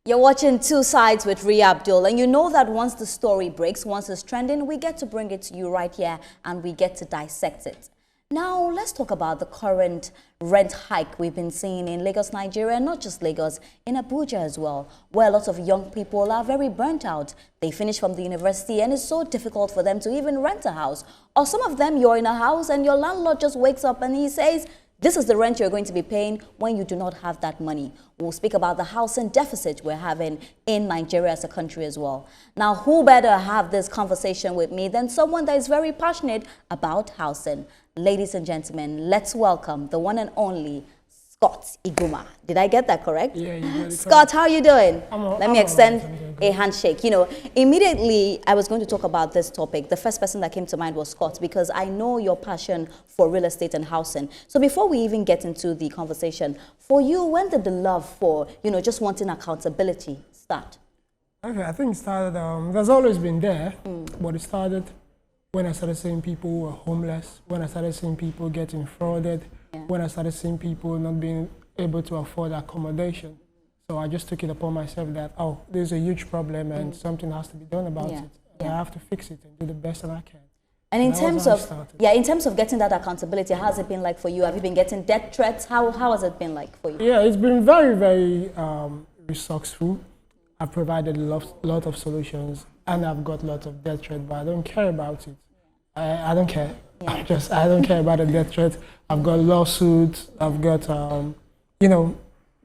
You're watching Two Sides with Riyah Abdul, and you know that once the story breaks, once it's trending, we get to bring it to you right here and we get to dissect it. Now, let's talk about the current rent hike we've been seeing in Lagos, Nigeria, not just Lagos, in Abuja as well, where a lot of young people are very burnt out. They finish from the university and it's so difficult for them to even rent a house. Or some of them, you're in a house and your landlord just wakes up and he says, this is the rent you're going to be paying when you do not have that money. We'll speak about the housing deficit we're having in Nigeria as a country as well. Now, who better have this conversation with me than someone that is very passionate about housing? Ladies and gentlemen, let's welcome the one and only Scott Iguma. Did I get that correct? Yeah, you got it. Scott, how are you doing? Let me extend a handshake. You know, immediately I was going to talk about this topic. The first person that came to mind was Scott, because I know your passion for real estate and housing. So before we even get into the conversation, for you, when did the love for, just wanting accountability start? Okay, I think it started, there's always been there, but it started when I started seeing people who were homeless, when I started seeing people getting frauded, when I started seeing people not being able to afford accommodation. So I just took it upon myself that, oh, there's a huge problem and something has to be done about it. And I have to fix it and do the best that I can. And in terms of getting that accountability, how has it been like for you? Have you been getting death threats? How has it been like for you? Yeah, it's been very, very resourceful. I've provided a lot of solutions and I've got lots of death threats, but I don't care about it. I don't care. I don't care about the death threat. I've got lawsuits. I've got,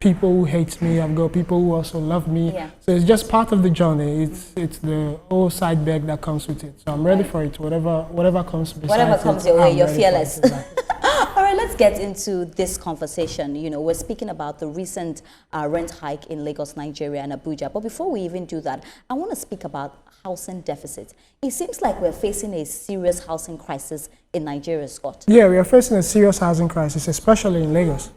people who hate me. I've got people who also love me. Yeah. So it's just part of the journey. It's the whole side bag that comes with it. So I'm ready for it. Whatever comes besides whatever comes your way, you're fearless. Exactly. All right, let's get into this conversation. We're speaking about the recent rent hike in Lagos, Nigeria and Abuja. But before we even do that, I want to speak about housing deficit. It seems like we're facing a serious housing crisis in Nigeria, Scott. Yeah, we are facing a serious housing crisis, especially in Lagos,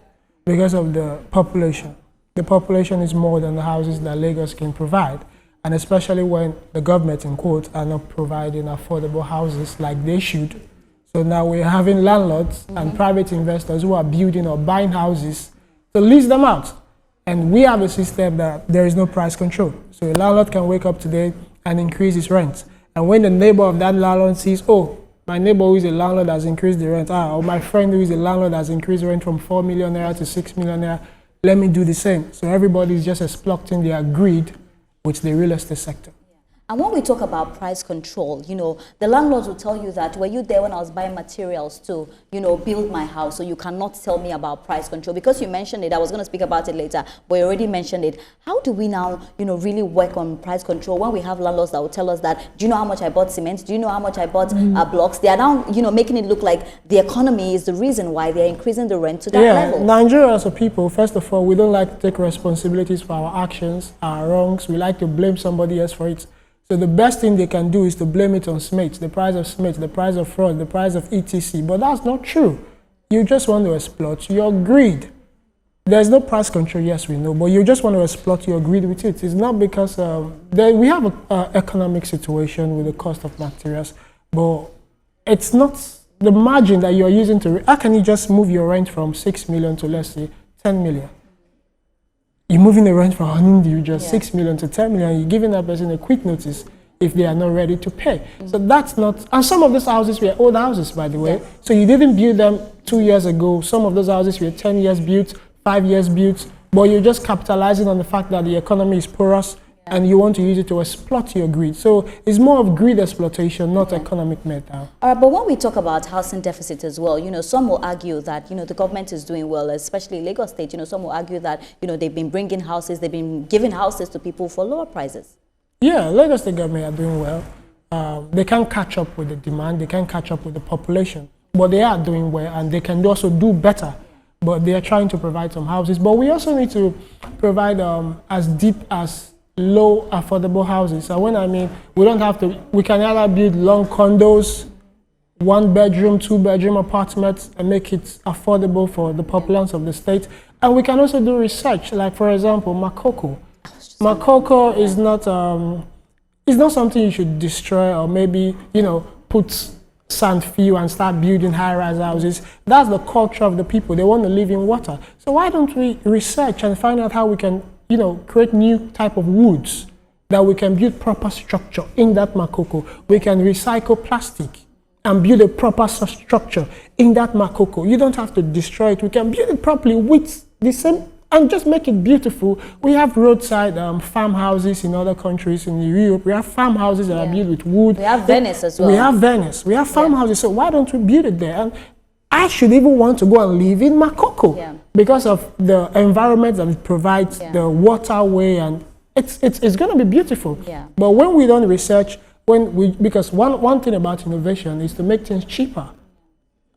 because of the population. The population is more than the houses that Lagos can provide, and especially when the government, in quotes, are not providing affordable houses like they should. So now we're having landlords and private investors who are building or buying houses to lease them out. And we have a system that there is no price control. So a landlord can wake up today and increase his rent. And when the neighbor of that landlord sees, oh, my neighbor who is a landlord has increased the rent, or my friend who is a landlord has increased rent from 4 million naira to 6 million naira, let me do the same. So everybody is just exploiting their greed with the real estate sector. And when we talk about price control, the landlords will tell you that, were you there when I was buying materials to, build my house? So you cannot tell me about price control. Because you mentioned it, I was going to speak about it later, but you already mentioned it. How do we now, really work on price control when we have landlords that will tell us that, do you know how much I bought cement? Do you know how much I bought blocks? They are now, making it look like the economy is the reason why they're increasing the rent to that level. Nigeria as a people, first of all, we don't like to take responsibilities for our actions, our wrongs. We like to blame somebody else for it. So the best thing they can do is to blame it on SMIT, the price of SMIT, the price of fraud, the price of ETC. But that's not true. You just want to exploit your greed. There's no price control, yes, we know, but you just want to exploit your greed with it. It's not because we have an economic situation with the cost of materials, but it's not the margin that you're using to. How can you just move your rent from 6 million to, let's say, 10 million? You're moving the rent from an individual 6 million to 10 million, you're giving that person a quick notice if they are not ready to pay. So that's not, and some of those houses were old houses, by the way. Yes. So you didn't build them 2 years ago. Some of those houses were 10 years built, 5 years built, but you're just capitalizing on the fact that the economy is porous and you want to use it to exploit your greed. So it's more of greed exploitation, not economic meltdown. All right, but when we talk about housing deficit as well, some will argue that, the government is doing well, especially Lagos State. Some will argue that, they've been bringing houses, they've been giving houses to people for lower prices. Yeah, Lagos State government are doing well. They can't catch up with the demand, they can't catch up with the population, but they are doing well and they can also do better. But they are trying to provide some houses. But we also need to provide as deep as low affordable houses. And when I mean, we can either build long condos, 1 bedroom, 2 bedroom apartments and make it affordable for the populace of the state. And we can also do research, like for example, Makoko. Makoko is not something you should destroy or maybe, put sand fill and start building high-rise houses. That's the culture of the people. They want to live in water. So why don't we research and find out how we can create new type of woods that we can build proper structure in that makoko. We can recycle plastic and build a proper structure in that makoko. You don't have to destroy it. We can build it properly with the same and just make it beautiful. We have roadside farmhouses in other countries in Europe. We have farmhouses that are built with wood. We have Venice as well. We have Venice. We have farmhouses. So why don't we build it there? And I should even want to go and live in Makoko because of the environment that it provides, the waterway, and it's going to be beautiful. But when we don't research, because one thing about innovation is to make things cheaper.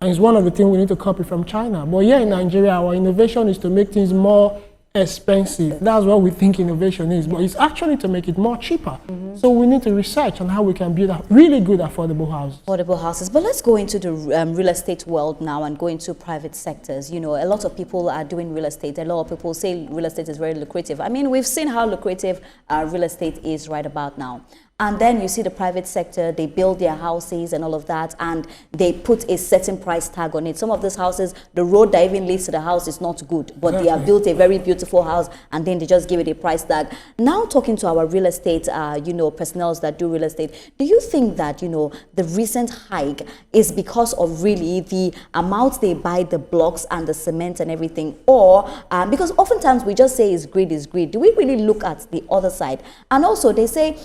And it's one of the things we need to copy from China. But here in Nigeria, our innovation is to make things more expensive. That's what we think innovation is. But it's actually to make it more cheaper. So we need to research on how we can build really good affordable houses. Affordable houses. But let's go into the real estate world now and go into private sectors. A lot of people are doing real estate. A lot of people say real estate is very lucrative. I mean, we've seen how lucrative real estate is right about now. And then you see the private sector, they build their houses and all of that, and they put a certain price tag on it. Some of these houses, the road that even leads to the house is not good, but they have built a very beautiful house, and then they just give it a price tag. Now, talking to our real estate, personnel that do real estate, do you think that, the recent hike is because of really the amount they buy the blocks and the cement and everything, or because oftentimes we just say is greed is greed. Do we really look at the other side? And also they say,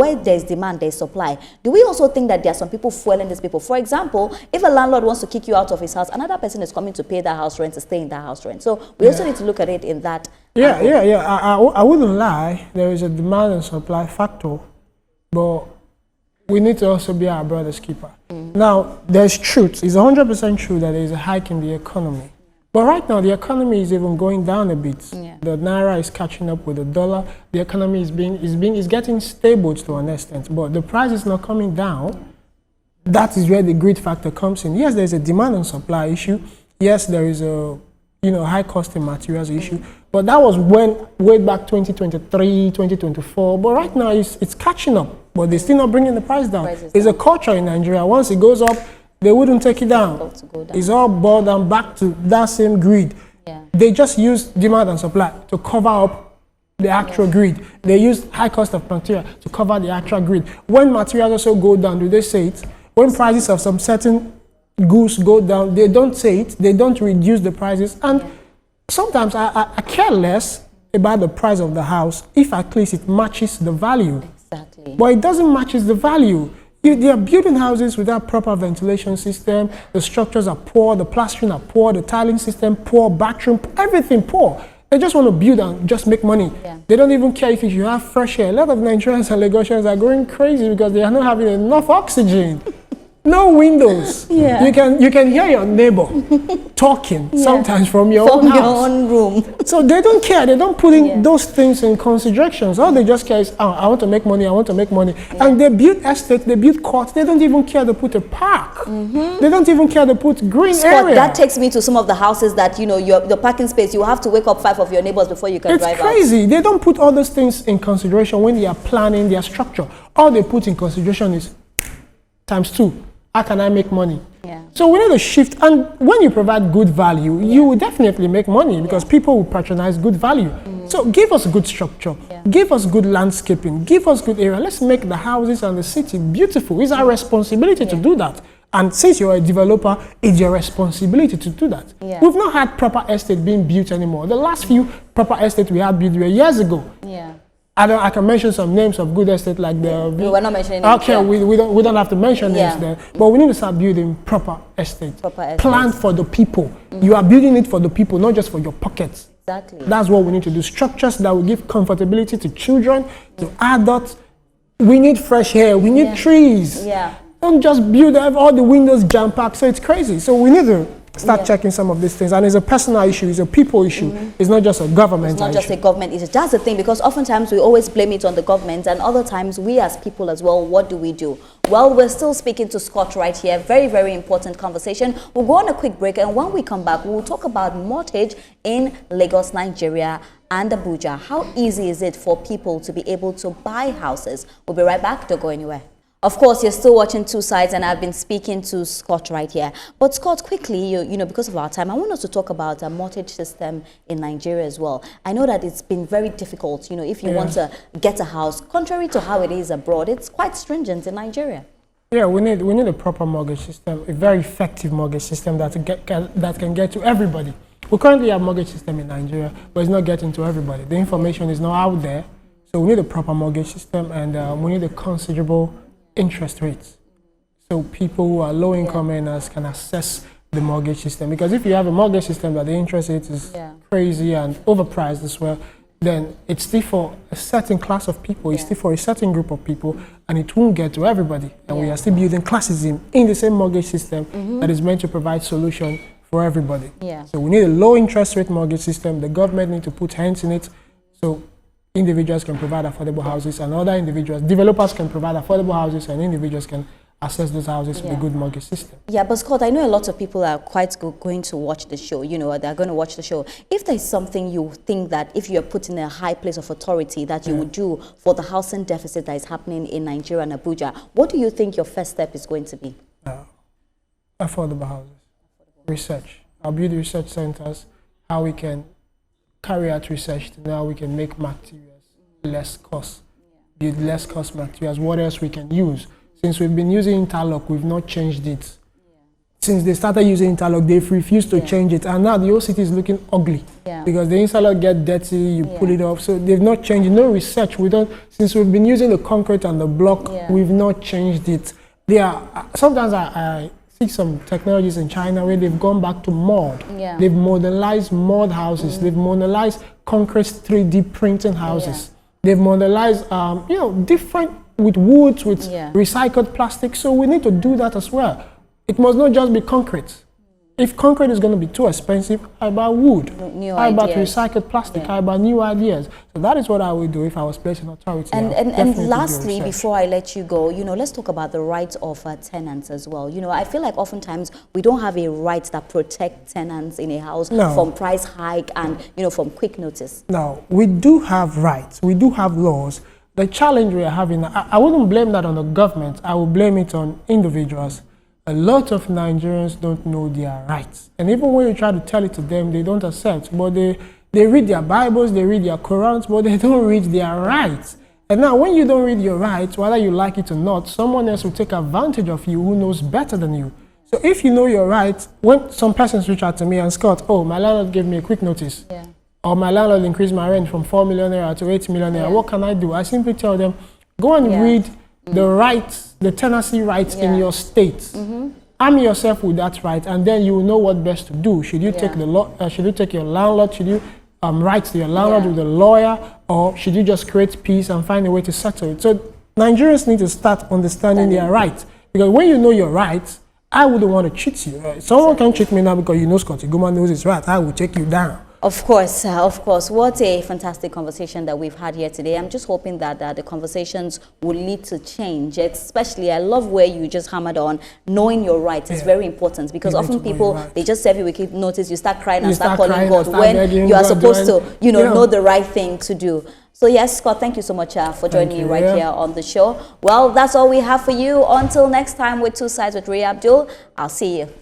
where there's demand, there's supply. Do we also think that there are some people fueling these people? For example, if a landlord wants to kick you out of his house, another person is coming to pay that house rent, to stay in that house rent. So we also need to look at it in that. I wouldn't lie. There is a demand and supply factor, but we need to also be our brother's keeper. Now, there's truth. It's 100% true that there is a hike in the economy. But right now, the economy is even going down a bit. The naira is catching up with the dollar. The economy is getting stable to an extent, but the price is not coming down. That is where the greed factor comes in. Yes, there's a demand and supply issue. Yes, there is a high cost in materials issue. But that was way back 2023, 2024. But right now, it's catching up. But they're still not bringing the price down. It's a culture in Nigeria. Once it goes up, they wouldn't take it down. It's all boiled down back to that same greed. They just use demand and supply to cover up the actual greed. They use high cost of material to cover the actual greed. When materials also go down, do they say it? When prices of some certain goods go down, they don't say it. They don't reduce the prices. And sometimes I care less about the price of the house if at least it matches the value. Exactly. But it doesn't match the value. They are building houses without proper ventilation system. The structures are poor, the plastering are poor, the tiling system poor, bathroom, everything poor. They just want to build and just make money. They don't even care if you have fresh air. A lot of Nigerians and Lagosians are going crazy because they are not having enough oxygen. No windows. You can hear your neighbor talking sometimes from your own house. From your own room. So they don't care. They don't put in those things in considerations. All they just care is, I want to make money, I want to make money. And they build estates, they build courts. They don't even care to put a park. They don't even care to put green area. That takes me to some of the houses that, the parking space, you have to wake up 5 of your neighbors before you can drive out. It's crazy. They don't put all those things in consideration when they are planning their structure. All they put in consideration is ×2. How can I make money? So we need to shift. And when you provide good value, you will definitely make money because people will patronize good value. So give us good structure. Give us good landscaping. Give us good area. Let's make the houses and the city beautiful. It's our responsibility to do that. And since you're a developer, it's your responsibility to do that. We've not had proper estate being built anymore. The last few proper estates we had built were years ago. I can mention some names of good estate like the. We were not mentioning names. Okay, we don't have to mention names there, but we need to start building proper estate. Planned for the people. You are building it for the people, not just for your pockets. Exactly. That's what we need to do. Structures that will give comfortability to children, to adults. We need fresh air. We need trees. Don't just build all the windows jam packed. So it's crazy. So we need to start checking some of these things. And it's a personal issue, it's a people issue. It's not just a government issue. It's not just a government issue. That's the thing, because oftentimes we always blame it on the government, and other times we as people as well, what do we do? Well, we're still speaking to Scott right here. Very, very important conversation. We'll go on a quick break, and when we come back, we'll talk about mortgage in Lagos, Nigeria and Abuja. How easy is it for people to be able to buy houses? We'll be right back. Don't go anywhere. Of course, you're still watching Two Sides, and I've been speaking to Scott right here. But Scott, quickly, you know, because of our time, I want us to talk about a mortgage system in Nigeria as well. I know that it's been very difficult, you know, if you want to get a house, contrary to how it is abroad, it's quite stringent in Nigeria. Yeah, we need a proper mortgage system, a very effective mortgage system that can get to everybody. We currently have a mortgage system in Nigeria, but it's not getting to everybody. The information is not out there, so we need a proper mortgage system, and we need a considerable interest rates, so people who are low-income earners can access the mortgage system. Because if you have a mortgage system that the interest rate is crazy and overpriced as well, then it's still for a certain class of people, it's still for a certain group of people, and it won't get to everybody. And we are still building classism in the same mortgage system that is meant to provide solution for everybody. So we need a low interest rate mortgage system. The government need to put hands in it, so individuals can provide affordable houses, and other individuals, developers can provide affordable houses, and individuals can access those houses with a good mortgage system. Yeah, but Scott, I know a lot of people are quite going to watch the show, you know, they're going to watch the show. If there's something you think that if you're put in a high place of authority that you would do for the housing deficit that is happening in Nigeria and Abuja, what do you think your first step is going to be? Affordable houses, research. I'll build research centers, how we can carry out research to know how we can make materials less cost, build less cost materials. What else we can use? Since we've been using interlock, we've not changed it. Since they started using interlock, they've refused to change it, and now the whole city is looking ugly because the interlock get dirty, you pull it off. So they've not changed it. No research. We don't. Since we've been using the concrete and the block, we've not changed it. They are sometimes I some technologies in China where they've gone back to mud. They've modernized mud houses. They've modernized concrete 3D printing houses. They've modernized, you know, different with woods, with recycled plastic. So we need to do that as well. It must not just be concrete. If concrete is going to be too expensive, how about wood? How about recycled plastic? How about new ideas? So that is what I would do if I was placed in authority. And lastly, before I let you go, you know, let's talk about the rights of tenants as well. You know, I feel like oftentimes we don't have a right that protects tenants in a house from price hike and, you know, from quick notice. No, we do have rights. We do have laws. The challenge we are having, I wouldn't blame that on the government. I would blame it on individuals. A lot of Nigerians don't know their rights. And even when you try to tell it to them, they don't accept. But they read their Bibles, they read their Qurans, but they don't read their rights. And now when you don't read your rights, whether you like it or not, someone else will take advantage of you who knows better than you. So if you know your rights, when some persons reach out to me and Scott, oh, my landlord gave me a quick notice. Or my landlord increased my rent from 4 million naira to 8 million naira, what can I do? I simply tell them, go and read the rights, the tenancy rights in your state. Arm yourself with that right, and then you will know what best to do. Should you take the law? Should you take your landlord? Should you write to your landlord with a lawyer, or should you just create peace and find a way to settle it? So Nigerians need to start understanding their rights, because when you know your rights, I wouldn't want to cheat you. Someone can cheat me now because you know Scotty Guma knows his right. I will take you down. Of course, of course. What a fantastic conversation that we've had here today. I'm just hoping that the conversations will lead to change. Especially, I love where you just hammered on knowing your rights is very important, because often people, they just serve you with keep notice, you start crying and start calling God when you are supposed to, you know the right thing to do. So yes, Scott, thank you so much for joining me right here on the show. Well, that's all we have for you. Until next time with Two Sides with Riyah Abdul, I'll see you.